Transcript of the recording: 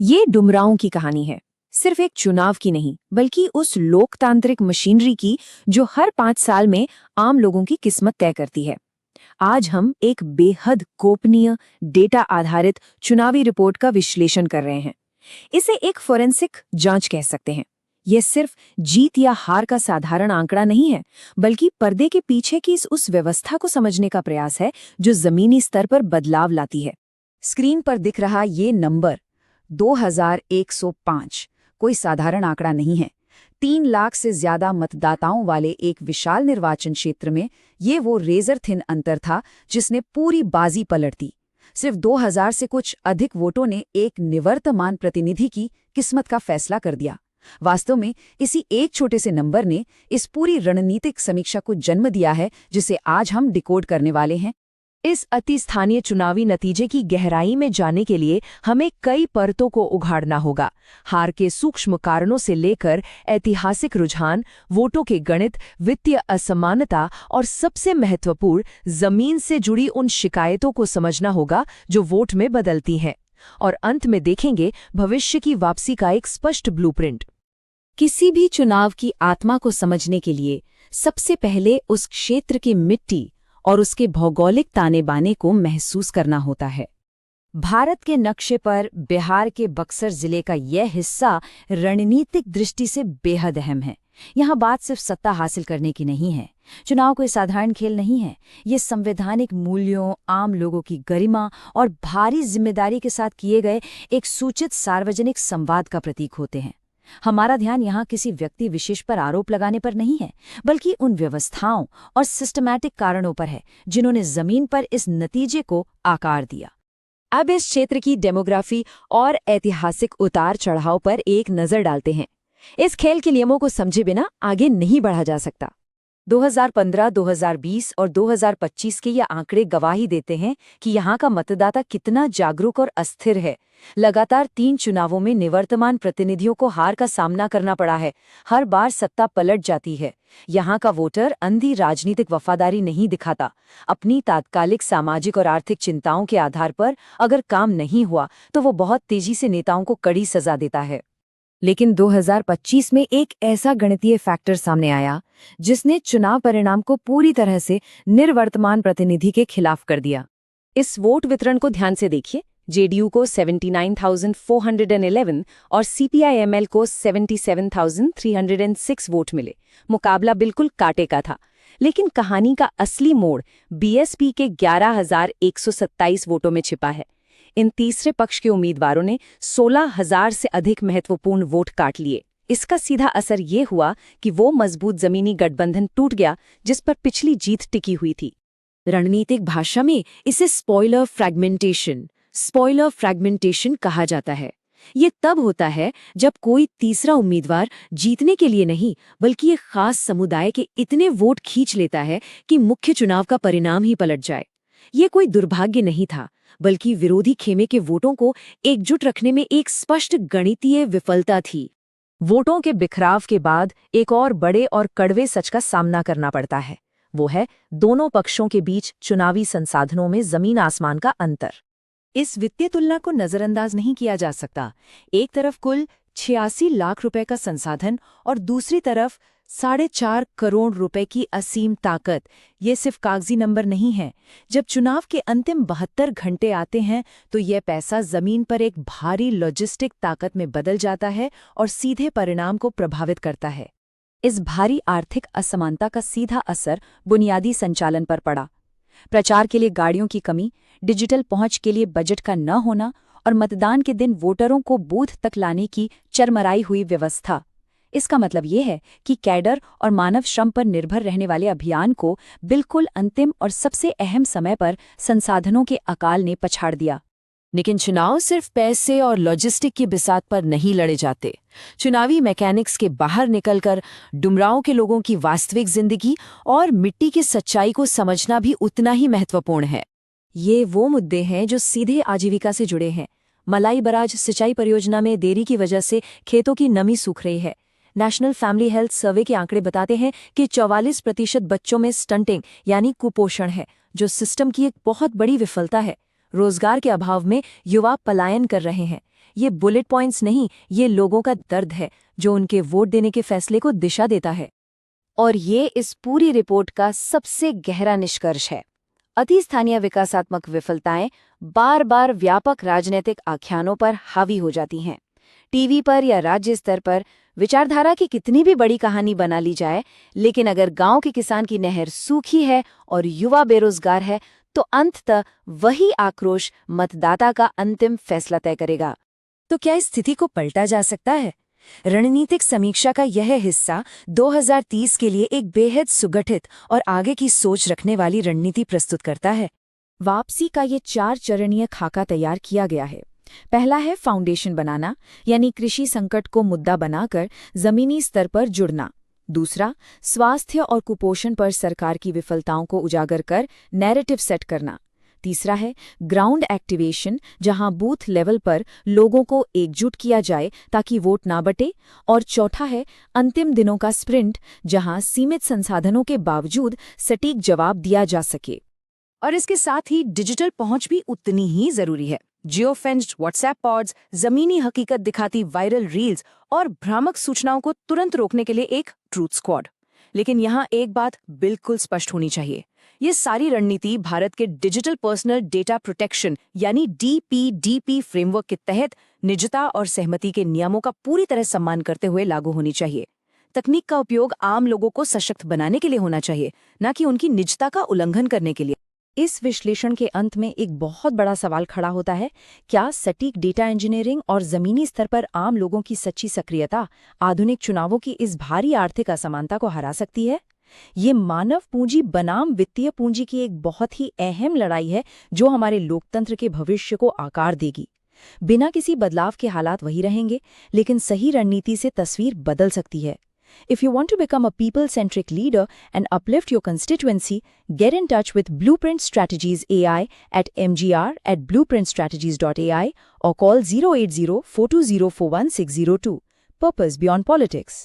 ये डुमरांव की कहानी है, सिर्फ एक चुनाव की नहीं बल्कि उस लोकतांत्रिक मशीनरी की जो हर 5 साल में आम लोगों की किस्मत तय करती है। आज हम एक बेहद गोपनीय डेटा आधारित चुनावी रिपोर्ट का विश्लेषण कर रहे हैं। इसे एक फोरेंसिक जांच कह सकते हैं। यह सिर्फ जीत या हार का साधारण आंकड़ा नहीं है, बल्कि पर्दे के पीछे की उस व्यवस्था को समझने का प्रयास है जो जमीनी स्तर पर बदलाव लाती है। स्क्रीन पर दिख रहा ये नंबर 2105 कोई साधारण आंकड़ा नहीं है। 3 लाख से ज्यादा मतदाताओं वाले एक विशाल निर्वाचन क्षेत्र में ये वो रेजर थिन अंतर था जिसने पूरी बाजी पलट दी। सिर्फ 2000 से कुछ अधिक वोटों ने एक निवर्तमान प्रतिनिधि की किस्मत का फैसला कर दिया। वास्तव में इसी एक छोटे से नंबर ने इस पूरी रणनीतिक समीक्षा को जन्म दिया है जिसे आज हम डिकोड करने वाले हैं। इस अति स्थानीय चुनावी नतीजे की गहराई में जाने के लिए हमें कई परतों को उघाड़ना होगा। हार के सूक्ष्म कारणों से लेकर ऐतिहासिक रुझान, वोटों के गणित, वित्तीय असमानता और सबसे महत्वपूर्ण जमीन से जुड़ी उन शिकायतों को समझना होगा जो वोट में बदलती हैं। और अंत में देखेंगे भविष्य की वापसी का एक स्पष्ट ब्लूप्रिंट। किसी भी चुनाव की आत्मा को समझने के लिए सबसे पहले उस क्षेत्र की मिट्टी और उसके भौगोलिक ताने बाने को महसूस करना होता है। भारत के नक्शे पर बिहार के बक्सर जिले का यह हिस्सा रणनीतिक दृष्टि से बेहद अहम है। यहाँ बात सिर्फ सत्ता हासिल करने की नहीं है। चुनाव कोई साधारण खेल नहीं है। ये संवैधानिक मूल्यों, आम लोगों की गरिमा और भारी जिम्मेदारी के साथ किए गए एक सूचित सार्वजनिक संवाद का प्रतीक होते हैं। हमारा ध्यान यहाँ किसी व्यक्ति विशेष पर आरोप लगाने पर नहीं है, बल्कि उन व्यवस्थाओं और सिस्टमैटिक कारणों पर है जिन्होंने जमीन पर इस नतीजे को आकार दिया। अब इस क्षेत्र की डेमोग्राफी और ऐतिहासिक उतार चढ़ाव पर एक नजर डालते हैं। इस खेल के नियमों को समझे बिना आगे नहीं बढ़ा जा सकता। 2015, 2020 और 2025 के ये आंकड़े गवाही देते हैं कि यहाँ का मतदाता कितना जागरूक और अस्थिर है। लगातार 3 चुनावों में निवर्तमान प्रतिनिधियों को हार का सामना करना पड़ा है। हर बार सत्ता पलट जाती है। यहाँ का वोटर अंधी राजनीतिक वफादारी नहीं दिखाता। अपनी तात्कालिक सामाजिक और आर्थिक चिंताओं के आधार पर अगर काम नहीं हुआ तो वो बहुत तेजी से नेताओं को कड़ी सजा देता है। लेकिन 2025 में एक ऐसा गणितीय फैक्टर सामने आया जिसने चुनाव परिणाम को पूरी तरह से निर्वर्तमान प्रतिनिधि के खिलाफ कर दिया। इस वोट वितरण को ध्यान से देखिए। जेडीयू को 79,411 और सीपीआई-एमएल को 77,306 वोट मिले। मुकाबला बिल्कुल कांटे का था। लेकिन कहानी का असली मोड़ बीएसपी के 11,127 वोटों में छिपा है। इन तीसरे पक्ष के उम्मीदवारों ने 16,000 से अधिक महत्वपूर्ण वोट काट लिए। इसका सीधा असर ये हुआ कि वो मजबूत जमीनी गठबंधन टूट गया जिस पर पिछली जीत टिकी हुई थी। रणनीतिक भाषा में इसे स्पॉइलर फ्रैगमेंटेशन कहा जाता है। ये तब होता है जब कोई तीसरा उम्मीदवार जीतने के लिए नहीं बल्कि एक खास समुदाय के इतने वोट खींच लेता है कि मुख्य चुनाव का परिणाम ही पलट जाए। ये कोई दुर्भाग्य नहीं था, बल्कि विरोधी खेमे के वोटों को एकजुट रखने में एक स्पष्ट गणितीय विफलता थी। वोटों के बिखराव के बाद एक और बड़े और कड़वे सच का सामना करना पड़ता है। वो है दोनों पक्षों के बीच चुनावी संसाधनों में जमीन आसमान का अंतर। इस वित्तीय तुलना को नजरअंदाज नहीं किया जा सकता। एक तरफ कुल 86 लाख रुपए का संसाधन और दूसरी तरफ 4.5 करोड़ रुपए की असीम ताकत। ये सिर्फ कागजी नंबर नहीं है। जब चुनाव के अंतिम 72 घंटे आते हैं तो यह पैसा जमीन पर एक भारी लॉजिस्टिक ताकत में बदल जाता है और सीधे परिणाम को प्रभावित करता है। इस भारी आर्थिक असमानता का सीधा असर बुनियादी संचालन पर पड़ा। प्रचार के लिए गाड़ियों की कमी, डिजिटल पहुंच के लिए बजट का न होना और मतदान के दिन वोटरों को बूथ तक लाने की चरमराई हुई व्यवस्था। इसका मतलब ये है कि कैडर और मानव श्रम पर निर्भर रहने वाले अभियान को बिल्कुल अंतिम और सबसे अहम समय पर संसाधनों के अकाल ने पछाड़ दिया। लेकिन चुनाव सिर्फ पैसे और लॉजिस्टिक की बिसात पर नहीं लड़े जाते। चुनावी मैकेनिक्स के बाहर निकलकर डुमरांव के लोगों की वास्तविक जिंदगी और मिट्टी की सच्चाई को समझना भी उतना ही महत्वपूर्ण है। ये वो मुद्दे हैं जो सीधे आजीविका से जुड़े हैं। मलाई बराज सिंचाई परियोजना में देरी की वजह से खेतों की नमी सूख रही है। नेशनल फैमिली हेल्थ सर्वे के आंकड़े बताते हैं कि 44% बच्चों में स्टंटिंग यानी कुपोषण है, जो सिस्टम की एक बहुत बड़ी विफलता है। रोजगार के अभाव में युवा पलायन कर रहे हैं। ये बुलेट पॉइंट्स नहीं, ये लोगों का दर्द है जो उनके वोट देने के फैसले को दिशा देता है। और ये इस पूरी रिपोर्ट का सबसे गहरा निष्कर्ष है। अति स्थानीय विकासात्मक विफलताएं बार बार व्यापक राजनीतिक आख्यानों पर हावी हो जाती हैं। टीवी पर या राज्य स्तर पर विचारधारा की कितनी भी बड़ी कहानी बना ली जाए, लेकिन अगर गांव के किसान की नहर सूखी है और युवा बेरोजगार है, तो अंततः वही आक्रोश मतदाता का अंतिम फैसला तय करेगा। तो क्या इस स्थिति को पलटा जा सकता है? रणनीतिक समीक्षा का यह हिस्सा 2030 के लिए एक बेहद सुगठित और आगे की सोच रखने वाली रणनीति प्रस्तुत करता है। वापसी का ये 4 चरणीय खाका तैयार किया गया है। पहला है फाउंडेशन बनाना, यानी कृषि संकट को मुद्दा बनाकर जमीनी स्तर पर जुड़ना। दूसरा, स्वास्थ्य और कुपोषण पर सरकार की विफलताओं को उजागर कर नैरेटिव सेट करना। तीसरा है ग्राउंड एक्टिवेशन, जहां बूथ लेवल पर लोगों को एकजुट किया जाए ताकि वोट ना बटे। और चौथा है अंतिम दिनों का स्प्रिंट, जहां सीमित संसाधनों के बावजूद सटीक जवाब दिया जा सके। और इसके साथ ही डिजिटल पहुंच भी उतनी ही जरूरी है। जियोफेंस्ड व्हाट्सएप पॉड्स, जमीनी हकीकत दिखाती वायरल रील्स और भ्रामक सूचनाओं को तुरंत रोकने के लिए एक ट्रूथ स्क्वाड। लेकिन यहाँ एक बात बिल्कुल स्पष्ट होनी चाहिए, ये सारी रणनीति भारत के डिजिटल पर्सनल डेटा प्रोटेक्शन यानी DPDP फ्रेमवर्क के तहत निजता और सहमति के नियमों का पूरी तरह सम्मान करते हुए लागू होनी चाहिए। तकनीक का उपयोग आम लोगों को सशक्त बनाने के लिए होना चाहिए, न कि उनकी निजता का उल्लंघन करने के लिए। इस विश्लेषण के अंत में एक बहुत बड़ा सवाल खड़ा होता है, क्या सटीक डेटा इंजीनियरिंग और जमीनी स्तर पर आम लोगों की सच्ची सक्रियता आधुनिक चुनावों की इस भारी आर्थिक असमानता को हरा सकती है? ये मानव पूंजी बनाम वित्तीय पूंजी की एक बहुत ही अहम लड़ाई है जो हमारे लोकतंत्र के भविष्य को आकार देगी। बिना किसी बदलाव के हालात वही रहेंगे, लेकिन सही रणनीति से तस्वीर बदल सकती है। If you want to become a people-centric leader and uplift your constituency, get in touch with Blueprint Strategies AI at mgr@blueprintstrategies.ai or call 080-420-41602. Purpose Beyond Politics.